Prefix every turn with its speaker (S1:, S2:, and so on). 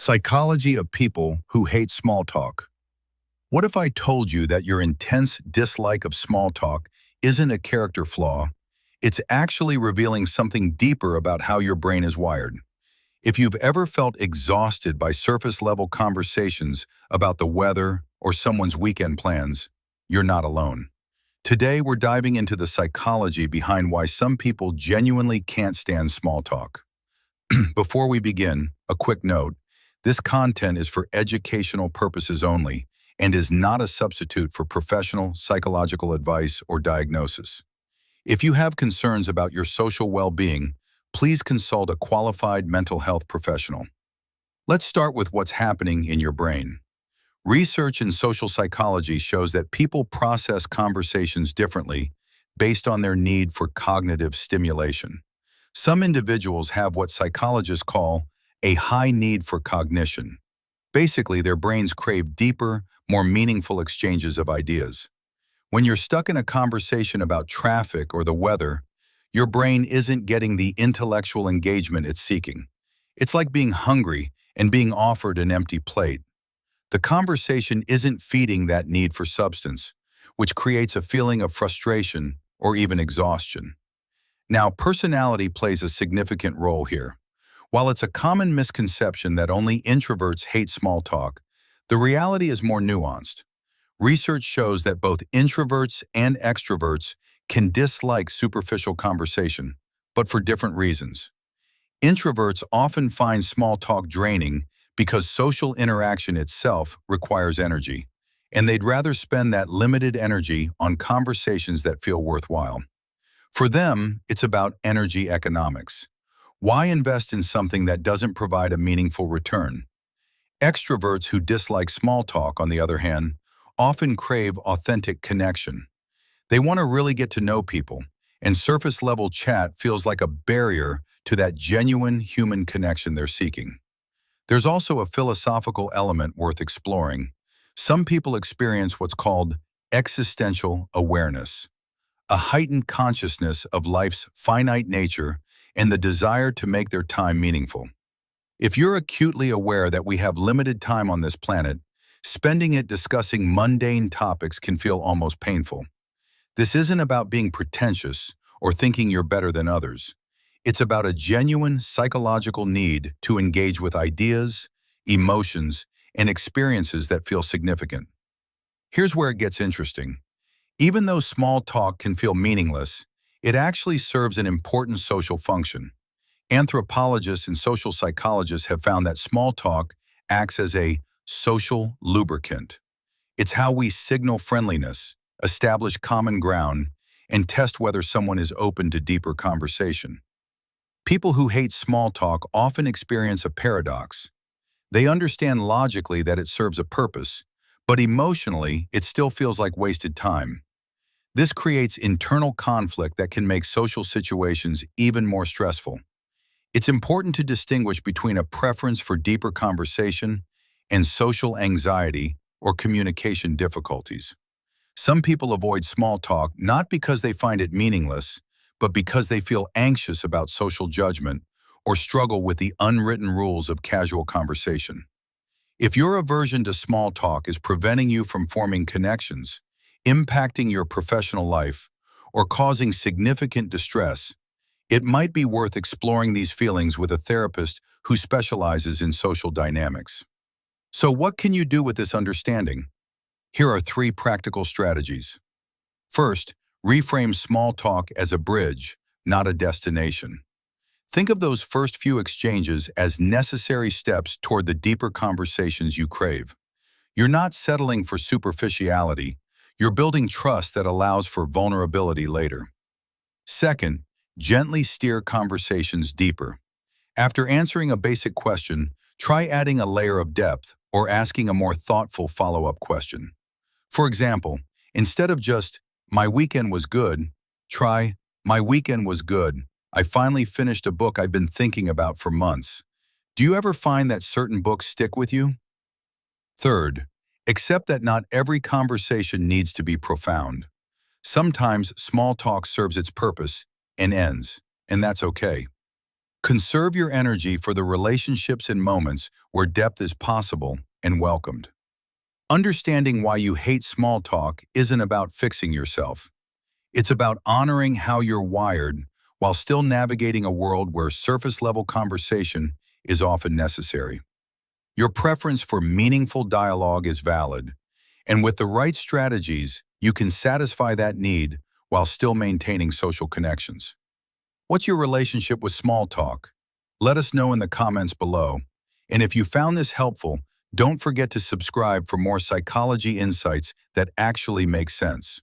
S1: Psychology of people who hate small talk. What if I told you that your intense dislike of small talk isn't a character flaw? It's actually revealing something deeper about how your brain is wired. If you've ever felt exhausted by surface-level conversations about the weather or someone's weekend plans, you're not alone. Today, we're diving into the psychology behind why some people genuinely can't stand small talk. Before we begin, a quick note. This content is for educational purposes only and is not a substitute for professional psychological advice or diagnosis. If you have concerns about your social well-being, please consult a qualified mental health professional. Let's start with what's happening in your brain. Research in social psychology shows that people process conversations differently based on their need for cognitive stimulation. Some individuals have what psychologists call a high need for cognition. Basically, their brains crave deeper, more meaningful exchanges of ideas. When you're stuck in a conversation about traffic or the weather, your brain isn't getting the intellectual engagement it's seeking. It's like being hungry and being offered an empty plate. The conversation isn't feeding that need for substance, which creates a feeling of frustration or even exhaustion. Now, personality plays a significant role here. While it's a common misconception that only introverts hate small talk, the reality is more nuanced. Research shows that both introverts and extroverts can dislike superficial conversation, but for different reasons. Introverts often find small talk draining because social interaction itself requires energy, and they'd rather spend that limited energy on conversations that feel worthwhile. For them, it's about energy economics. Why invest in something that doesn't provide a meaningful return? Extroverts who dislike small talk, on the other hand, often crave authentic connection. They want to really get to know people, and surface-level chat feels like a barrier to that genuine human connection they're seeking. There's also a philosophical element worth exploring. Some people experience what's called existential awareness, a heightened consciousness of life's finite nature and the desire to make their time meaningful. If you're acutely aware that we have limited time on this planet, spending it discussing mundane topics can feel almost painful. This isn't about being pretentious or thinking you're better than others. It's about a genuine psychological need to engage with ideas, emotions, and experiences that feel significant. Here's where it gets interesting. Even though small talk can feel meaningless, it actually serves an important social function. Anthropologists and social psychologists have found that small talk acts as a social lubricant. It's how we signal friendliness, establish common ground, and test whether someone is open to deeper conversation. People who hate small talk often experience a paradox. They understand logically that it serves a purpose, but emotionally, it still feels like wasted time. This creates internal conflict that can make social situations even more stressful. It's important to distinguish between a preference for deeper conversation and social anxiety or communication difficulties. Some people avoid small talk not because they find it meaningless, but because they feel anxious about social judgment or struggle with the unwritten rules of casual conversation. If your aversion to small talk is preventing you from forming connections, impacting your professional life, or causing significant distress, it might be worth exploring these feelings with a therapist who specializes in social dynamics. So what can you do with this understanding? Here are 3 practical strategies. First, reframe small talk as a bridge, not a destination. Think of those first few exchanges as necessary steps toward the deeper conversations you crave. You're not settling for superficiality. You're building trust that allows for vulnerability later. Second, gently steer conversations deeper. After answering a basic question, try adding a layer of depth or asking a more thoughtful follow-up question. For example, instead of just, "My weekend was good," try, "My weekend was good. I finally finished a book I've been thinking about for months." Do you ever find that certain books stick with you? Third, accept that not every conversation needs to be profound. Sometimes small talk serves its purpose and ends, and that's okay. Conserve your energy for the relationships and moments where depth is possible and welcomed. Understanding why you hate small talk isn't about fixing yourself. It's about honoring how you're wired while still navigating a world where surface-level conversation is often necessary. Your preference for meaningful dialogue is valid, and with the right strategies, you can satisfy that need while still maintaining social connections. What's your relationship with small talk? Let us know in the comments below. And if you found this helpful, don't forget to subscribe for more psychology insights that actually make sense.